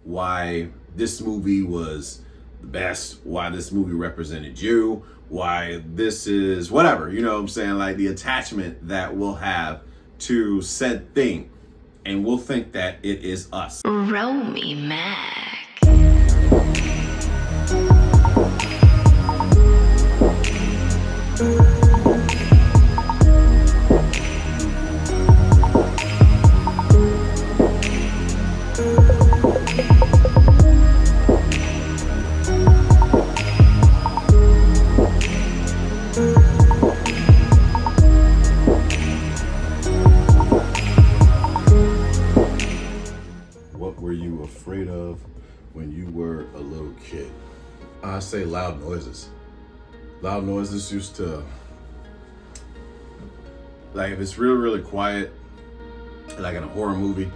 Why this movie was the best, why this movie represented you, why this is whatever, you know what I'm saying? Like the attachment that we'll have to said thing, and we'll think that it is us. Roll me, Mac. What were you afraid of when you were a little kid? I say loud noises. Loud noises used to, like if it's really quiet, like in a horror movie,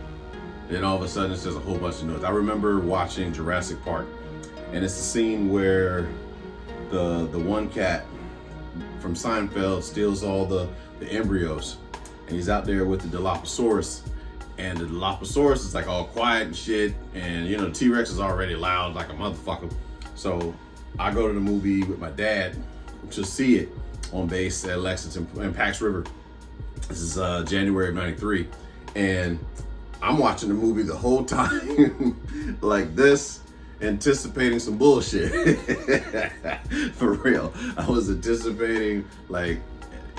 then all of a sudden it's just a whole bunch of noise. I remember watching Jurassic Park, and it's the scene where the one cat from Seinfeld steals all the embryos, and he's out there with the Dilophosaurus, and the Dilophosaurus is like all quiet and shit, and you know, the T-Rex is already loud like a motherfucker. So I go to the movie with my dad to see it on base at Lexington and Pax River. This is January of '93, and I'm watching the movie the whole time like this, anticipating some bullshit. For real, I was anticipating like,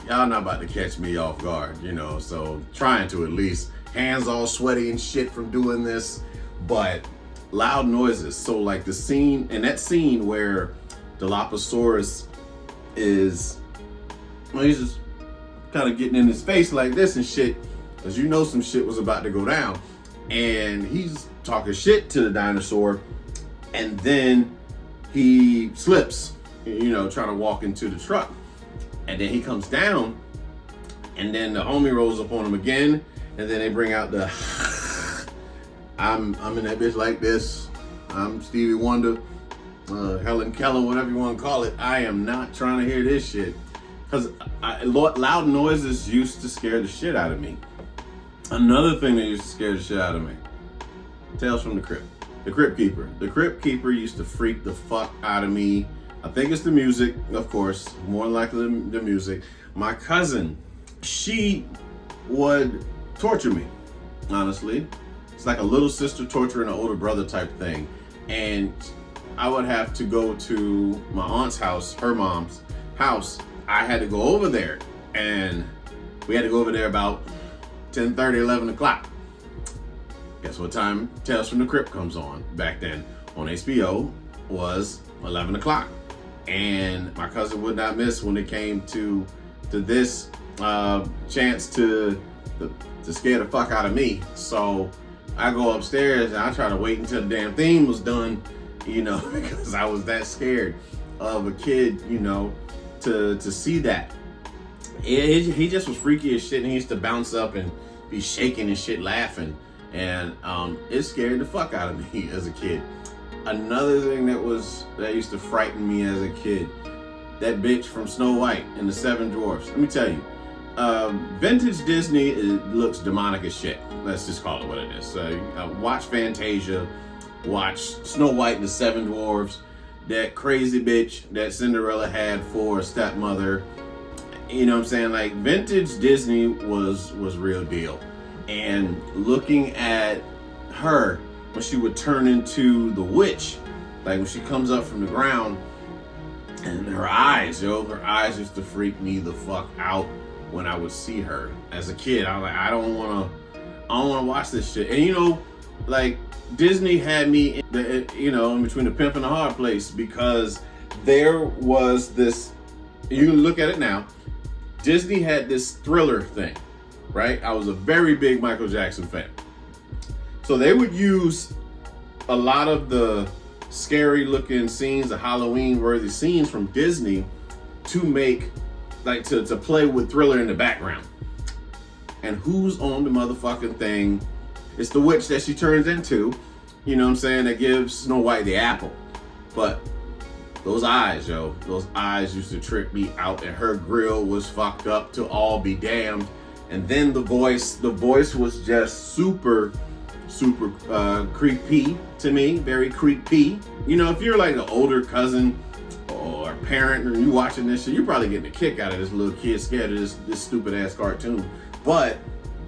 y'all not about to catch me off guard, you know, so trying to at least, hands all sweaty and shit from doing this, but loud noises. So like the scene, in that scene where Dilophosaurus is, well, he's just kind of getting in his face like this and shit, because you know some shit was about to go down, and he's talking shit to the dinosaur, and then he slips, you know, trying to walk into the truck, and then he comes down, and then the homie rolls up on him again, and then they bring out the I'm in that bitch like this, I'm Stevie Wonder, Helen Keller, whatever you want to call it. I am not trying to hear this shit, because loud noises used to scare the shit out of me. Another thing that used to scare the shit out of me, Tales from the Crypt. The Crypt Keeper. The Crypt Keeper used to freak the fuck out of me. I think it's the music, of course, more likely the music. My cousin, she would torture me, honestly. It's like a little sister torturing an older brother type thing. And I would have to go to my aunt's house, her mom's house. I had to go over there, and we had to go over there about 10:30, 11 o'clock. Guess what time Tales from the Crypt comes on back then on HBO was 11 o'clock. And my cousin would not miss when it came to this chance to scare the fuck out of me. So I go upstairs and I try to wait until the damn theme was done, you know, because I was that scared of a kid, you know, to see that. He just was freaky as shit, and he used to bounce up and be shaking and shit laughing. And it scared the fuck out of me as a kid. another thing that used to frighten me as a kid, that bitch from Snow White and the Seven Dwarfs. Let me tell you, vintage Disney looks demonic as shit. Let's just call it what it is. Watch Fantasia, watch Snow White and the Seven Dwarfs, that crazy bitch that Cinderella had for a stepmother. You know what I'm saying? Like, vintage Disney was real deal. And looking at her when she would turn into the witch, like when she comes up from the ground, and her eyes used to freak me the fuck out when I would see her as a kid. I was like, I don't want to watch this shit. And you know, like, Disney had me in between the pimp and the hard place, because there was this, you can look at it now, Disney had this Thriller thing, right? I was a very big Michael Jackson fan. So they would use a lot of the scary looking scenes, the Halloween worthy scenes from Disney to make, like, to play with Thriller in the background. And who's on the motherfucking thing? It's the witch that she turns into, you know what I'm saying, that gives Snow White the apple. But those eyes used to trip me out, and her grill was fucked up to all be damned. And then the voice was just super creepy to me, very creepy. You know, if you're like an older cousin or parent and you watching this shit, you're probably getting a kick out of this little kid scared of this stupid ass cartoon. But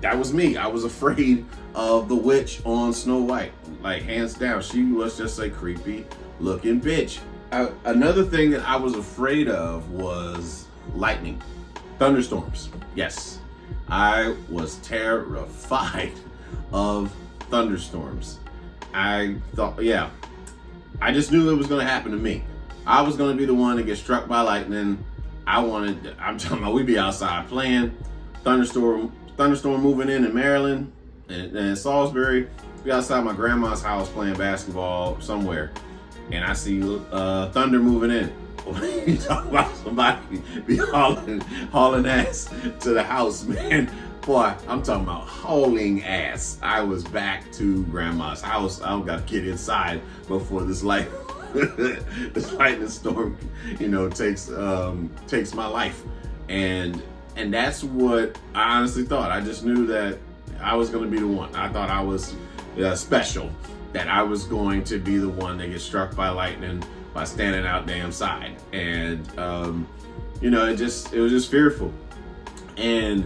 that was me. I was afraid of the witch on Snow White. Like, hands down, she was just a creepy looking bitch. Another thing that I was afraid of was lightning, thunderstorms. Yes, I was terrified of thunderstorms. I thought, I just knew it was going to happen to me. I was going to be the one to get struck by lightning. I'm talking about, we'd be outside playing, thunderstorm moving in Maryland and Salisbury. We outside my grandma's house playing basketball somewhere, and I see thunder moving in. You talk about somebody be hauling ass to the house, man. Boy, I'm talking about hauling ass. I was back to grandma's house. I got to get inside before this lightning storm, takes my life. And that's what I honestly thought. I just knew that I was going to be the one. I thought I was special, that I was going to be the one that gets struck by lightning by standing out damn side. And it was just fearful. And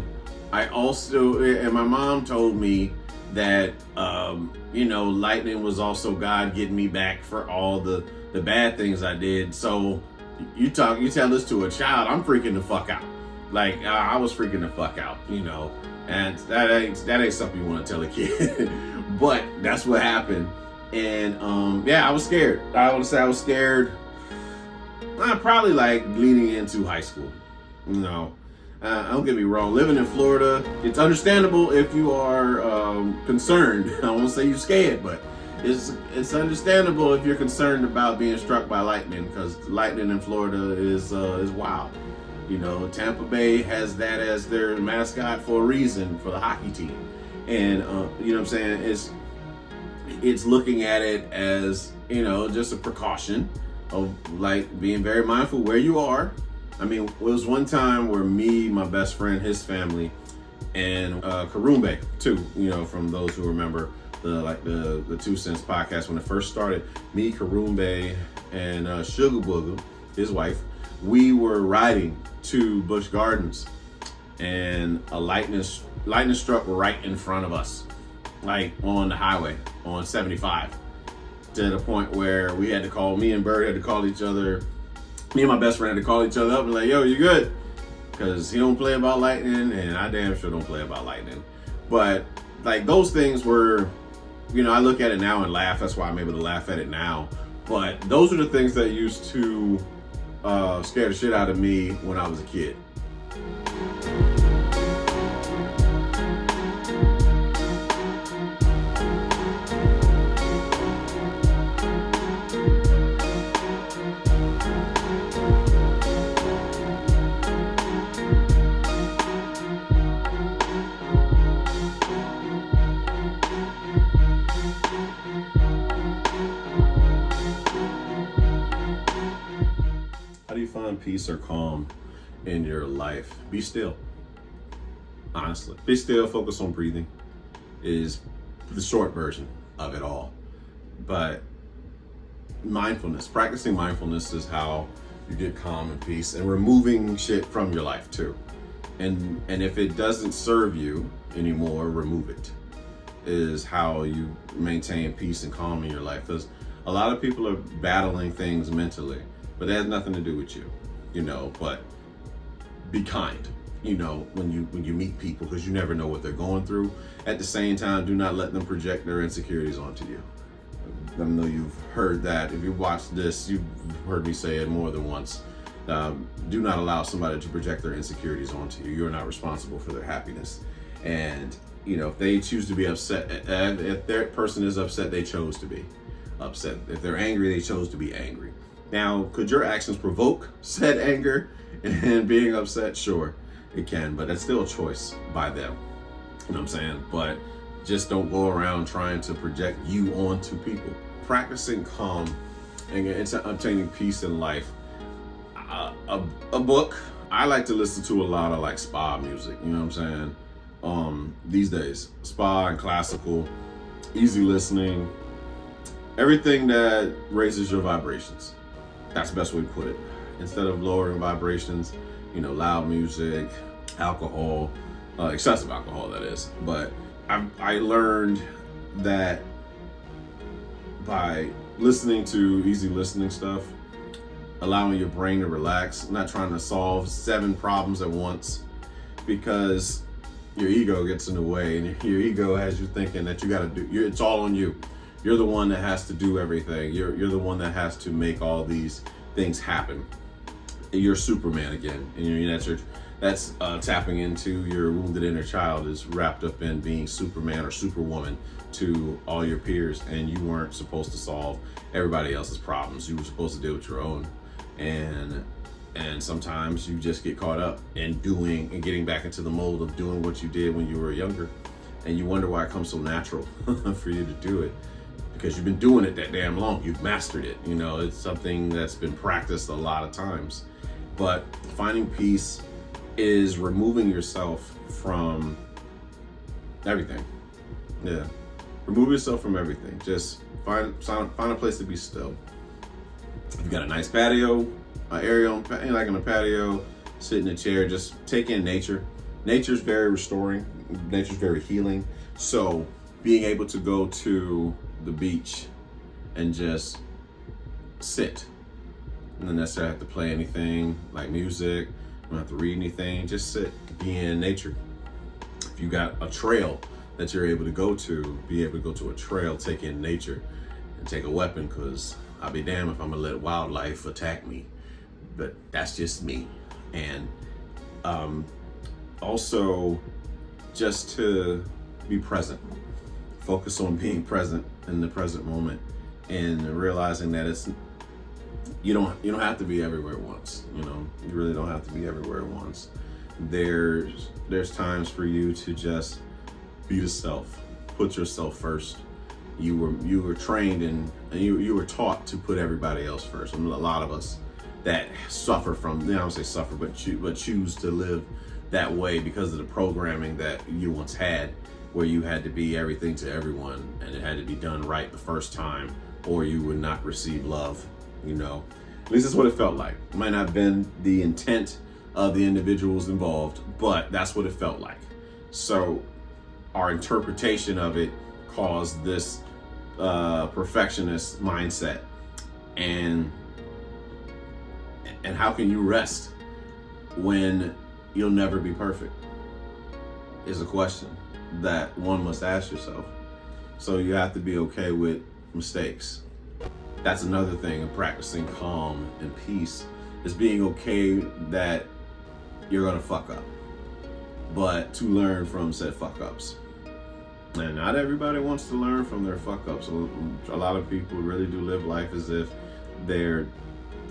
I also, and my mom told me that lightning was also God getting me back for all the bad things I did. So you tell this to a child, I'm freaking the fuck out. Like, I was freaking the fuck out, and that ain't something you want to tell a kid. But that's what happened. And I was scared. I would say I was scared. Probably like leading into high school. Don't get me wrong. Living in Florida, it's understandable if you are concerned. I won't say you're scared, but it's understandable if you're concerned about being struck by lightning, because lightning in Florida is wild. Tampa Bay has that as their mascot for a reason, for the hockey team. And what I'm saying, it's looking at it as, just a precaution of, like, being very mindful where you are. I mean, it was one time where me, my best friend, his family, and Karumbe too, from those who remember the J.E.T.Sense podcast when it first started, me, Karumbe, and Sugar Booger, his wife, we were riding to Busch Gardens, and a lightning struck right in front of us, like on the highway on 75, to the point where me and Bird had to call each other. Me and my best friend had to call each other up and like, yo, you good? Because he don't play about lightning, and I damn sure don't play about lightning. But like, those things were, I look at it now and laugh. That's why I'm able to laugh at it now. But those are the things that used to scare the shit out of me when I was a kid. peace or calm in your life, be still. Honestly, be still, focus on breathing is the short version of it all. But mindfulness, practicing mindfulness is how you get calm and peace, and removing shit from your life too. And if it doesn't serve you anymore, remove it, is how you maintain peace and calm in your life. Because a lot of people are battling things mentally, but that has nothing to do with you, but be kind, when you meet people, because you never know what they're going through. At the same time, do not let them project their insecurities onto you. I know you've heard that. If you watched this, you've heard me say it more than once. Do not allow somebody to project their insecurities onto you. You're not responsible for their happiness. And, if they choose to be upset, if that person is upset, they chose to be upset. If they're angry, they chose to be angry. Now, could your actions provoke said anger and being upset? Sure, it can, but that's still a choice by them. You know what I'm saying? But just don't go around trying to project you onto people. Practicing calm and obtaining peace in life. A book. I like to listen to a lot of like spa music, you know what I'm saying? These days, spa and classical, easy listening, everything that raises your vibrations. That's the best way to put it. Instead of lowering vibrations, loud music, alcohol, excessive alcohol, that is. But I learned that by listening to easy listening stuff, allowing your brain to relax, not trying to solve 7 problems at once, because your ego gets in the way, and your ego has you thinking that you got to do. It's all on you. You're the one that has to do everything. You're the one that has to make all these things happen. You're Superman again, and that's tapping into your wounded inner child, is wrapped up in being Superman or Superwoman to all your peers, and you weren't supposed to solve everybody else's problems. You were supposed to deal with your own, and sometimes you just get caught up in doing and getting back into the mold of doing what you did when you were younger, and you wonder why it comes so natural for you to do it, because you've been doing it that damn long. You've mastered it. It's something that's been practiced a lot of times. But finding peace is removing yourself from everything. Yeah, remove yourself from everything. Just find a place to be still. If you got a nice patio area, like in a patio, sit in a chair, just take in nature. Nature's very restoring. Nature's very healing. So being able to go to the beach and just sit, and don't necessarily have to play anything like music. You don't have to read anything. Just sit, be in nature. If you got a trail that you're able to go to, be able to go to a trail, take in nature, and take a weapon, because I'll be damned if I'm gonna let wildlife attack me. But that's just me. And also just to be present. Focus on being present in the present moment, and realizing that you don't have to be everywhere at once. You really don't have to be everywhere at once. There's times for you to just be the self, put yourself first. You were trained and you were taught to put everybody else first. And a lot of us that suffer from, I don't say suffer, but choose to live that way because of the programming that you once had, where you had to be everything to everyone, and it had to be done right the first time, or you would not receive love. At least that's what it felt like. It might not have been the intent of the individuals involved, but that's what it felt like. So our interpretation of it caused this perfectionist mindset. And how can you rest when you'll never be perfect, is a question that one must ask yourself. So you have to be okay with mistakes. That's another thing of practicing calm and peace, is being okay that you're gonna fuck up, but to learn from said fuck ups. And not everybody wants to learn from their fuck ups. So a lot of people really do live life as if they're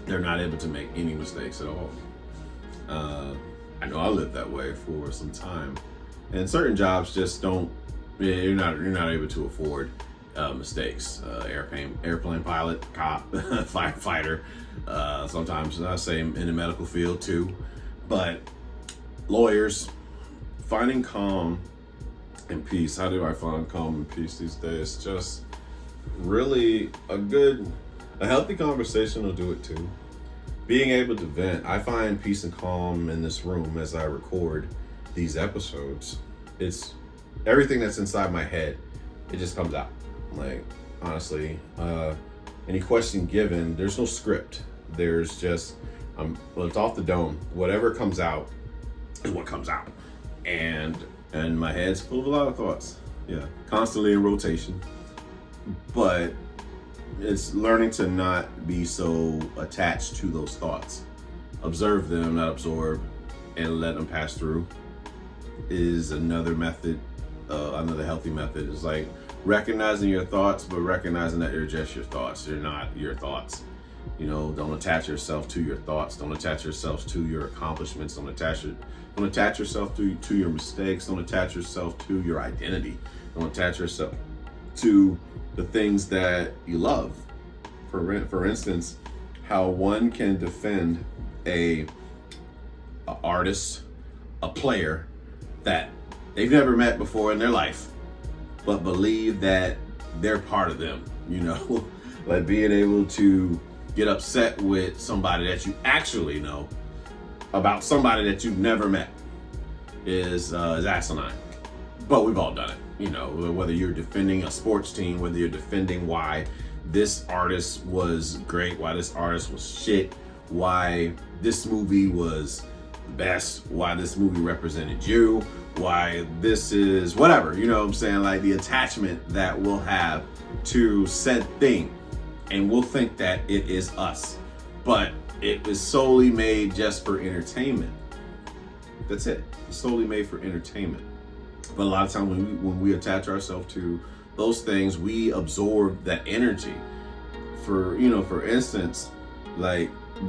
not able to make any mistakes at all. I know I lived that way for some time, and certain jobs just don't. You're not able to afford mistakes. Airplane pilot, cop, firefighter. Sometimes I say in the medical field too, but lawyers. Finding calm and peace. How do I find calm and peace these days? Just really a healthy conversation will do it too. Being able to vent. I find peace and calm in this room as I record these episodes. It's everything that's inside my head. It just comes out. Like, honestly, any question given, there's no script. There's just, well, it's off the dome. Whatever comes out is what comes out. And my head's full of a lot of thoughts. Yeah, constantly in rotation. But it's learning to not be so attached to those thoughts. Observe them, not absorb, and let them pass through is another method, another healthy method. It's like recognizing your thoughts, but recognizing that they're just your thoughts. They're not your thoughts. You know, don't attach yourself to your thoughts. Don't attach yourself to your accomplishments. Don't attach yourself to your mistakes. Don't attach yourself to your identity. Don't attach yourself to the things that you love. For instance, how one can defend a artist, a player that they've never met before in their life, but believe that they're part of them. You know, like being able to get upset with somebody that you actually know about somebody that you've never met is asinine. But we've all done it. You know, whether you're defending a sports team, whether you're defending why this artist was great, why this artist was shit, why this movie was the best, why this movie represented you, why this is whatever, you know what I'm saying? Like the attachment that we'll have to said thing, and we'll think that it is us, but it is solely made just for entertainment. That's it. It's solely made for entertainment. But a lot of times when we attach ourselves to those things, we absorb that energy. For instance, like a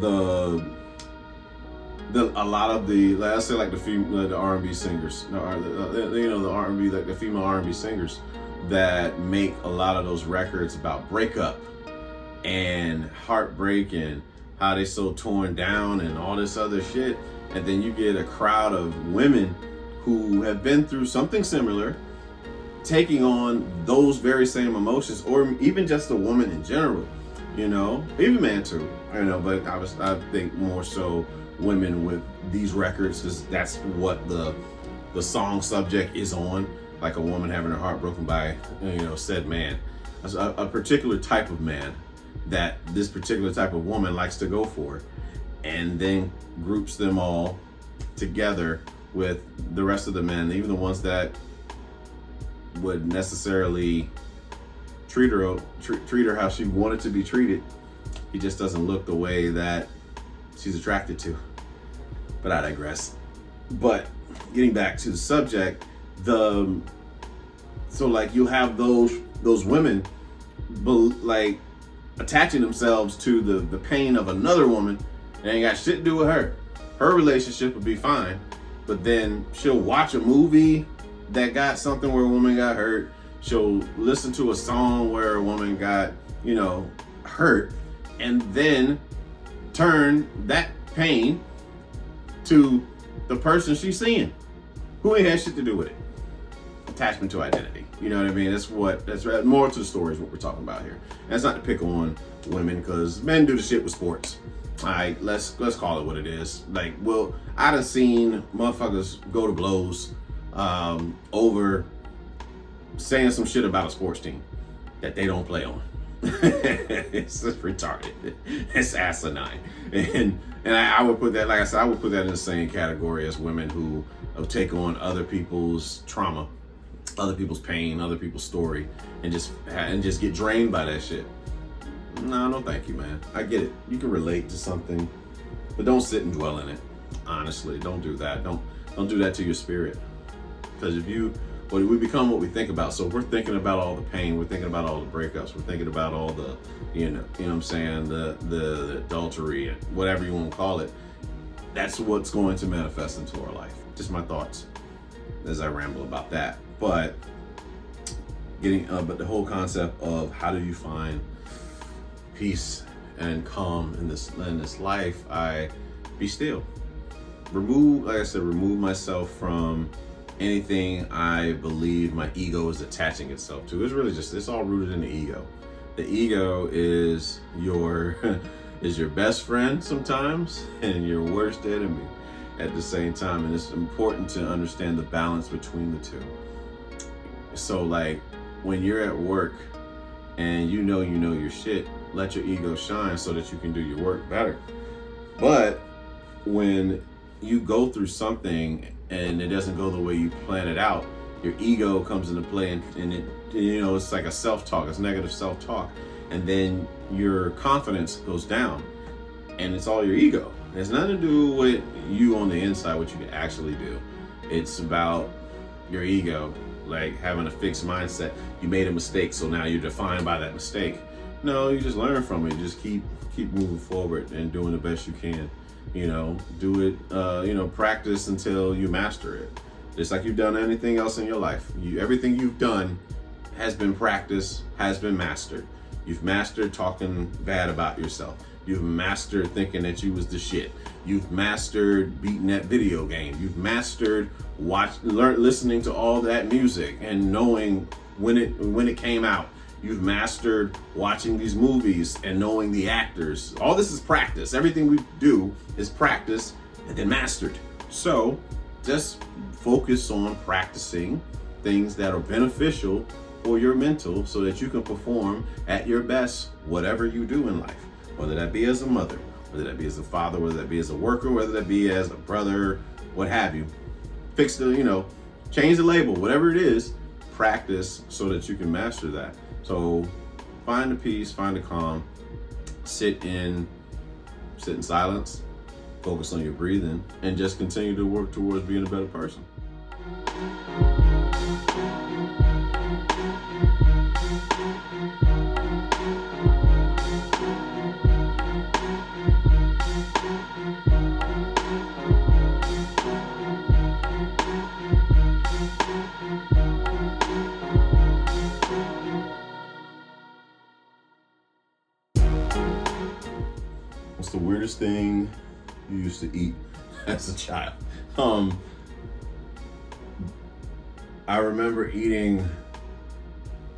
lot of the, let's say like the R&B singers, the R&B, like the female R&B singers that make a lot of those records about breakup and heartbreak and how they so torn down and all this other shit. And then you get a crowd of women who have been through something similar, taking on those very same emotions, or even just a woman in general, you know, even man too, you know, but I think more so women with these records, because that's what the song subject is on, like a woman having her heart broken by, you know, said man, a particular type of man that this particular type of woman likes to go for, and then groups them all together with the rest of the men, even the ones that would necessarily treat her how she wanted to be treated. He just doesn't look the way that she's attracted to. But I digress. But getting back to the subject, so like you have those women like attaching themselves to the pain of another woman. It ain't got shit to do with her. Her relationship would be fine, but then she'll watch a movie that got something where a woman got hurt. She'll listen to a song where a woman got, you know, hurt, and then turn that pain to the person she's seeing, who ain't had shit to do with it. Attachment to identity. You know what I mean? That's more to the story is what we're talking about here. And that's not to pick on women, because men do the shit with sports. All right, let's call it what it is. Like, well, I done seen motherfuckers go to blows over saying some shit about a sports team that they don't play on. It's just retarded. It's asinine. And I would put that, like I said, I would put that in the same category as women who take on other people's trauma, other people's pain, other people's story, and just get drained by that shit. No, thank you, man. I get it. You can relate to something, but don't sit and dwell in it. Honestly, don't do that. Don't do that to your spirit. Because we become what we think about. So we're thinking about all the pain. We're thinking about all the breakups. We're thinking about all the, you know what I'm saying, the adultery and whatever you want to call it. That's what's going to manifest into our life. Just my thoughts as I ramble about that. But but the whole concept of how do you find peace and calm in this life? I be still. Like I said, remove myself from anything I believe my ego is attaching itself to. It's really it's all rooted in the ego. The ego is your is your best friend sometimes and your worst enemy at the same time. And it's important to understand the balance between the two. So like when you're at work and you know your shit, let your ego shine so that you can do your work better. But when you go through something and it doesn't go the way you plan it out, your ego comes into play, and it, it's like a self-talk, it's negative self-talk, and then your confidence goes down, and it's all your ego. It has nothing to do with you on the inside, what you can actually do. It's about your ego, like having a fixed mindset. You made a mistake, so now you're defined by that mistake. No, you just learn from it. You just keep moving forward and doing the best you can. Do it, practice until you master it. Just like you've done anything else in your life. Everything you've done has been practiced, has been mastered. You've mastered talking bad about yourself. You've mastered thinking that you was the shit. You've mastered beating that video game. You've mastered listening to all that music and knowing when it came out. You've mastered watching these movies and knowing the actors. All this is practice. Everything we do is practice and then mastered. So just focus on practicing things that are beneficial for your mental so that you can perform at your best, whatever you do in life. Whether that be as a mother, whether that be as a father, whether that be as a worker, whether that be as a brother, what have you. Change the label, whatever it is, practice so that you can master that. So find the peace, find the calm, sit in silence, focus on your breathing, and just continue to work towards being a better person. What's the weirdest thing you used to eat as a child? I remember eating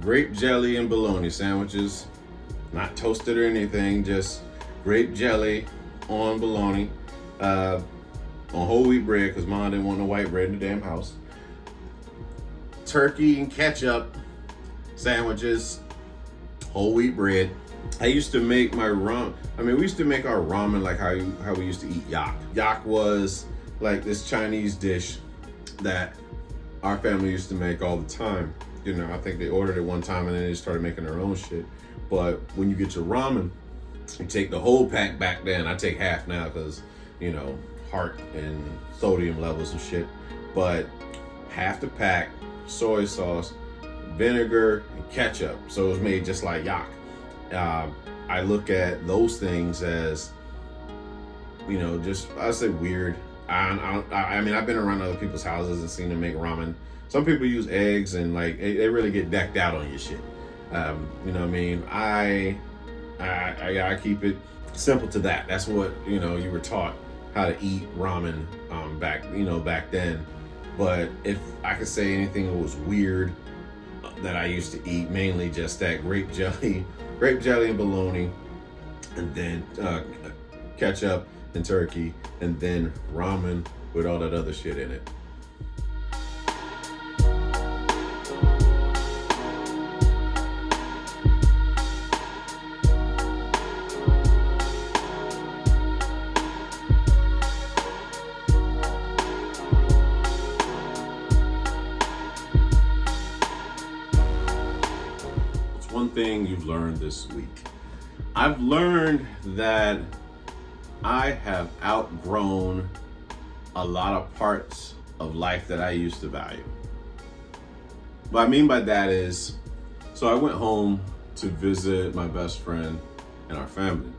grape jelly and bologna sandwiches, not toasted or anything, just grape jelly on bologna, on whole wheat bread, because Mom didn't want no white bread in the damn house. Turkey and ketchup sandwiches, whole wheat bread. I used to make my ramen. We used to make our ramen like how we used to eat yak. Yak was like this Chinese dish that our family used to make all the time. I think they ordered it one time and then they started making their own shit. But when you get your ramen, you take the whole pack back then. I take half now because, heart and sodium levels and shit. But half the pack, soy sauce, vinegar, and ketchup. So it was made just like yak. I look at those things as, I say weird. I've been around other people's houses and seen them make ramen. Some people use eggs and they really get decked out on your shit. I keep it simple to that. That's what, you were taught how to eat ramen back then. But if I could say anything that was weird that I used to eat, mainly just that grape jelly and bologna, and then ketchup and turkey, and then ramen with all that other shit in it. One thing you've learned this week. I've learned that I have outgrown a lot of parts of life that I used to value. What I mean by that is, so I went home to visit my best friend and our family,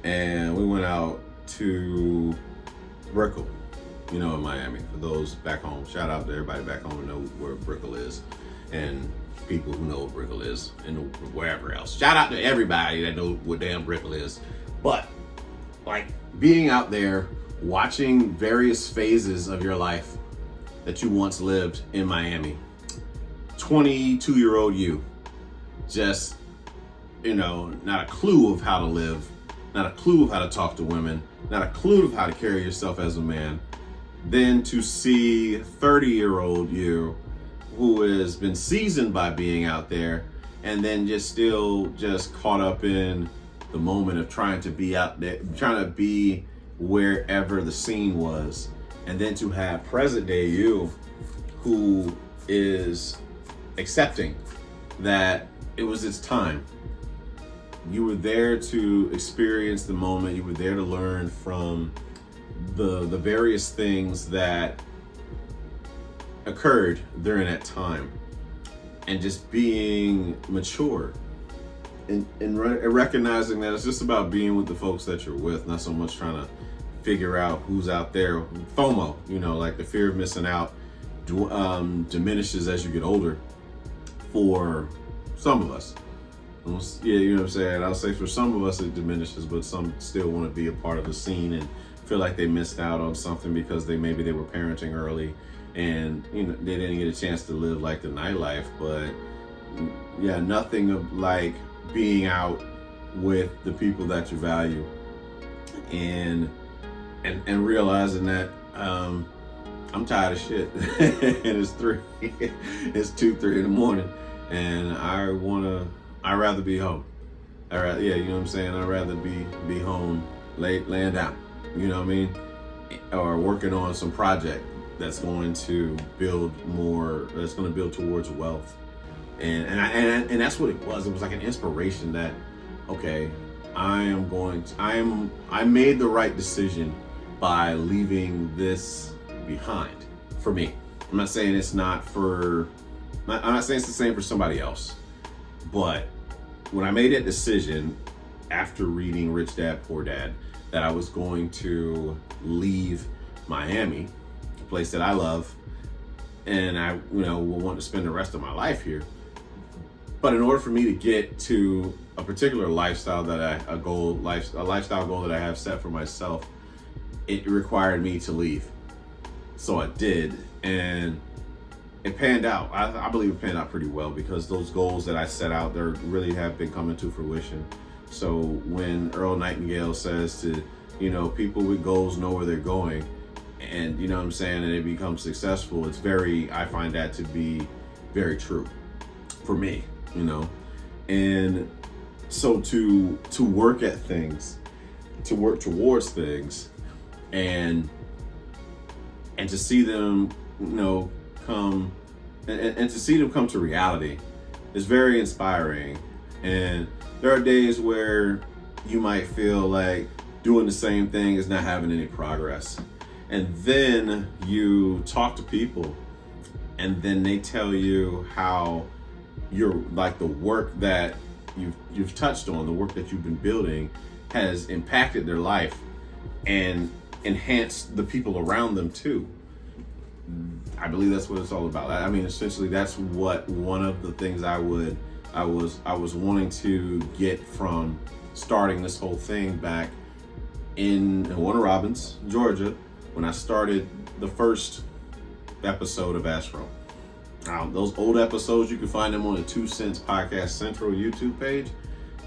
and we went out to Brickell, in Miami. For those back home, shout out to everybody back home who know where Brickell is. And people who know what Brickle is and wherever else. Shout out to everybody that knows what damn Brickle is. But like being out there, watching various phases of your life that you once lived in Miami. 22-year-old you, just, not a clue of how to live, not a clue of how to talk to women, not a clue of how to carry yourself as a man. Then to see 30-year-old you who has been seasoned by being out there and then just caught up in the moment of trying to be out there, trying to be wherever the scene was. And then to have present day you who is accepting that it was its time. You were there to experience the moment. You were there to learn from the various things that occurred during that time, and just being mature and recognizing that it's just about being with the folks that you're with, not so much trying to figure out who's out there. FOMO, like the fear of missing out, diminishes as you get older for some of us. Yeah, you know what I'm saying? I'll say for some of us it diminishes, but some still want to be a part of the scene and feel like they missed out on something because maybe they were parenting early and they didn't get a chance to live like the nightlife. But yeah, nothing of like being out with the people that you value and realizing that I'm tired of shit and it's 2-3 in the morning and I'd rather be home. I'd rather be home laying down, you know what I mean? Or working on some project that's going to build towards wealth. And that's what it was. It was like an inspiration that, okay, I made the right decision by leaving this behind for me. I'm not saying it's the same for somebody else. But when I made that decision after reading Rich Dad, Poor Dad, that I was going to leave Miami, a place that I love, and I, will want to spend the rest of my life here. But in order for me to get to a particular lifestyle a lifestyle goal that I have set for myself, it required me to leave. So I did, and it panned out. I believe it panned out pretty well because those goals that I set out there really have been coming to fruition. So when Earl Nightingale says to, people with goals know where they're going, and and they become successful, I find that to be very true for me, And so to work at things, to work towards things, and to see them, come and to see them come to reality is very inspiring. And there are days where you might feel like doing the same thing is not having any progress. And then you talk to people and then they tell you how the work that you've touched on, the work that you've been building has impacted their life and enhanced the people around them too. I believe that's what it's all about. I mean, essentially, that's what one of the things I was wanting to get from starting this whole thing back in Warner Robins, Georgia, when I started the first episode of Astro. Those old episodes, you can find them on the J.E.T.Sense Podcast Central YouTube page,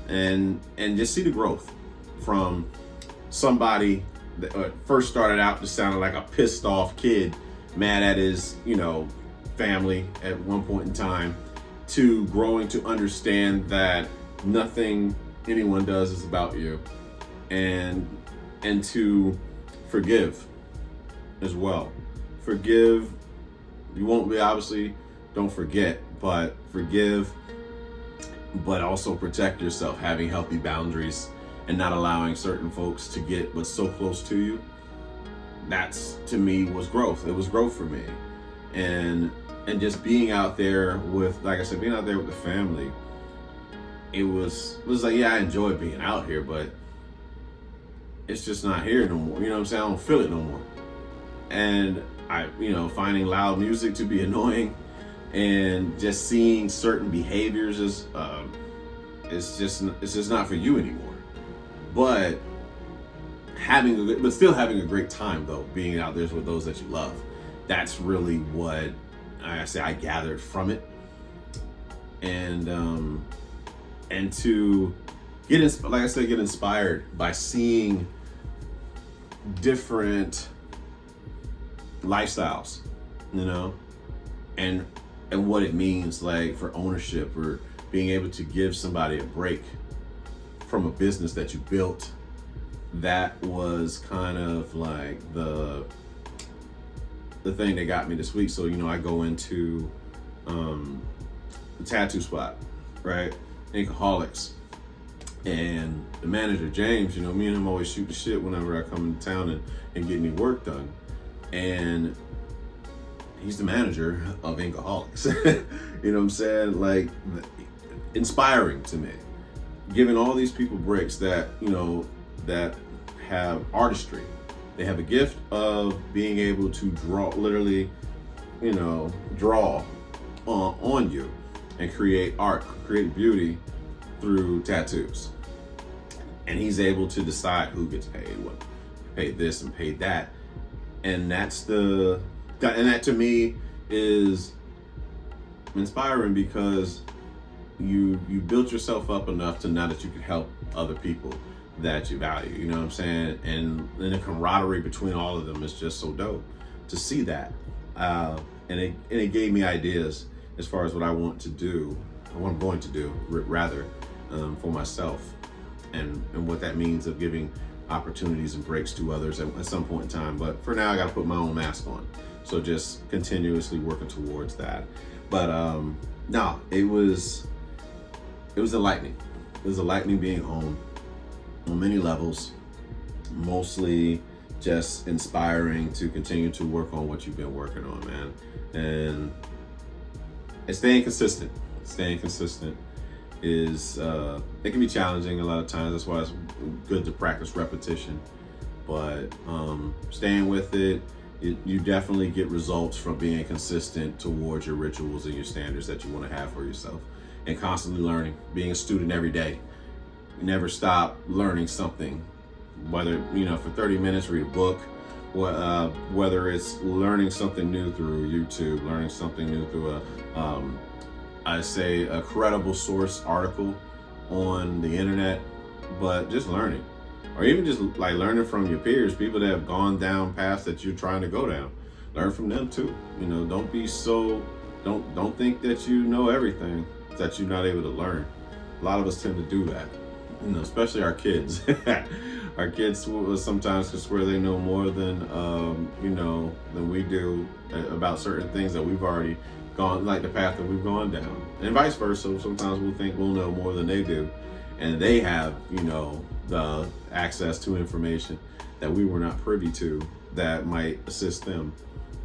and just see the growth from somebody that first started out just sounded like a pissed off kid, mad at his, family at one point in time, to growing to understand that nothing anyone does is about you, and to forgive as well. Forgive. You won't be, obviously, don't forget, but forgive, but also protect yourself, having healthy boundaries and not allowing certain folks to get what's so close to you. That's, to me, was growth. It was growth for me. And just being out there with, like I said, being out there with the family, it was like, yeah, I enjoy being out here, but it's just not here no more. You know what I'm saying? I don't feel it no more. And finding loud music to be annoying, and just seeing certain behaviors is it's just not for you anymore. But still having a great time though, being out there with those that you love. That's really what I gathered from it, and to get inspired by seeing different lifestyles, and what it means, like, for ownership, or being able to give somebody a break from a business that you built. That was kind of like the thing that got me this week. So, I go into the tattoo spot, right? Inkaholics. And the manager, James, me and him always shoot the shit whenever I come into town and get any work done. And he's the manager of Inkaholics. You know what I'm saying? Like, inspiring to me. Giving all these people breaks that, that have artistry. They have a gift of being able to draw, literally, draw on you and create art, create beauty through tattoos. And he's able to decide who gets paid, what, paid this and paid that. And that to me is inspiring, because you built yourself up enough to know that you can help other people that you value, you know what I'm saying? And the camaraderie between all of them is just so dope to see that. And it gave me ideas as far as what I want to do, or what I'm going to do, rather, for myself, and what that means of giving opportunities and breaks to others at some point in time. But for now, I got to put my own mask on. So just continuously working towards that. But no, it was enlightening. It was enlightening being home on many levels, mostly just inspiring to continue to work on what you've been working on, man. And staying consistent. Staying consistent is, it can be challenging a lot of times. That's why it's good to practice repetition. But staying with it, you definitely get results from being consistent towards your rituals and your standards that you want to have for yourself. And constantly learning, being a student every day. You never stop learning something, whether, for 30 minutes, read a book, whether it's learning something new through YouTube, learning something new through a credible source article on the internet, but just learning. Or even just like learning from your peers, people that have gone down paths that you're trying to go down. Learn from them too. Don't be don't think that you know everything, that you're not able to learn. A lot of us tend to do that, especially our kids. Our kids sometimes can swear they know more than we do about certain things that we've already gone, like the path that we've gone down, and vice versa. Sometimes we'll think we'll know more than they do, and they have the access to information that we were not privy to that might assist them.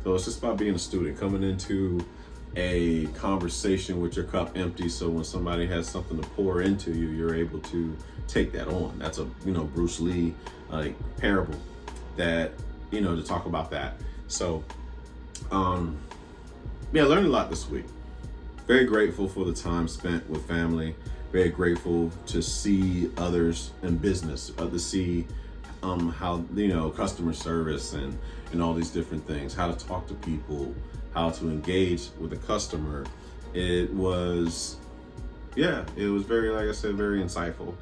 So it's just about being a student, coming into a conversation with your cup empty, so when somebody has something to pour into you, you're able to take that on. That's a Bruce Lee parable that to talk about that. So I learned a lot this week. Very grateful for the time spent with family. Very grateful to see others in business, to see how customer service and all these different things, how to talk to people, how to engage with the customer. It was very, like I said, very insightful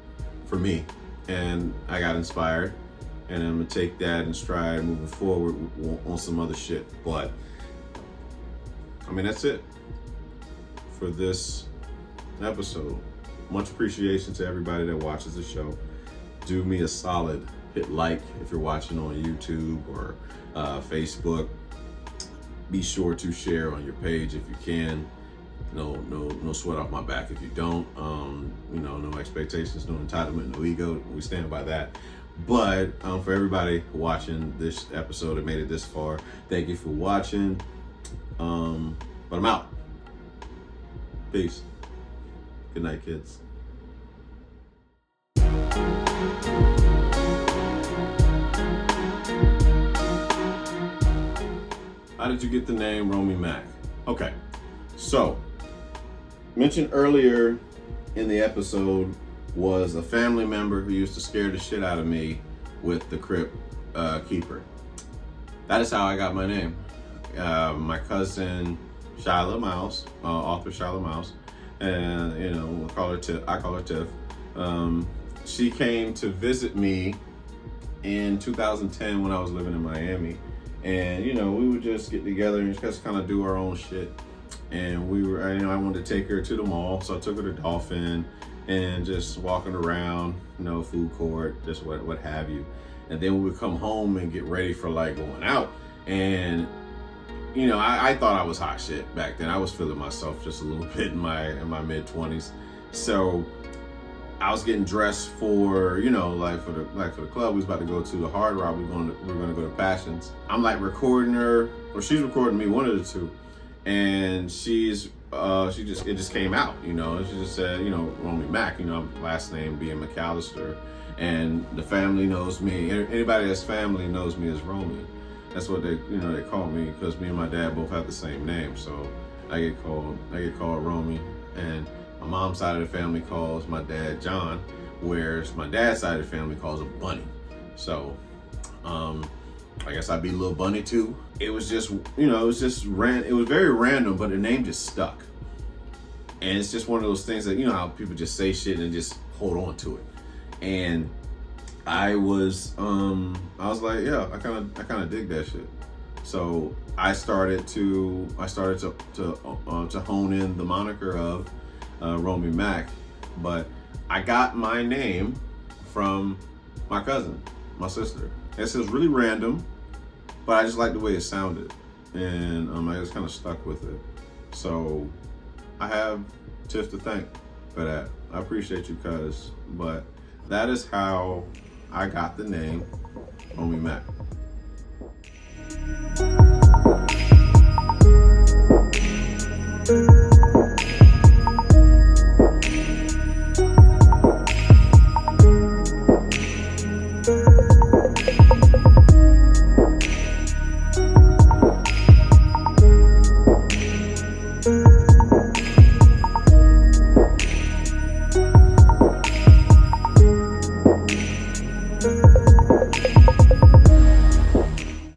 for me, and I got inspired, and I'm gonna take that in stride moving forward on some other shit. But that's it for this episode. Much appreciation to everybody that watches the show. Do me a solid, hit like if you're watching on YouTube or Facebook. Be sure to share on your page if you can. No sweat off my back if you don't. No expectations, no entitlement, no ego. We stand by that. But for everybody watching this episode and made it this far, thank you for watching. But I'm out. Peace. Good night, kids. How did you get the name Romy Mac? Okay, So, mentioned earlier in the episode was a family member who used to scare the shit out of me with the Crypt Keeper. That is how I got my name. My cousin Shyla Miles, author Shyla Miles, and I call her Tiff. She came to visit me in 2010 when I was living in Miami, and we would just get together and just kind of do our own shit. And I wanted to take her to the mall, so I took her to Dolphin and just walking around, food court, just what have you. And then we would come home and get ready for like going out. And I thought I was hot shit back then. I was feeling myself just a little bit in my mid-20s. So I was getting dressed for, for the club. We was about to go to the Hard Rock. We were gonna go to Passions. I'm like recording her, or she's recording me, one of the two. And it just came out, she just said, Romy Mac, last name being McAllister. And the family knows me. Anybody that's family knows me as Romy. That's what they call me, because me and my dad both have the same name. So I get called Romy. And my mom's side of the family calls my dad John, whereas my dad's side of the family calls him Bunny. So, I guess I'd be Little Bunny too. It was just, it was very random, but the name just stuck. And it's just one of those things that, how people just say shit and just hold on to it. And I was like, yeah, I kind of dig that shit. So I started to hone in the moniker of Romy Mac, but I got my name from my cousin, my sister. It says really random, but I just liked the way it sounded, and I just kind of stuck with it. So I have Tiff to thank for that. I appreciate you, cuz, but that is how I got the name Romy Mac.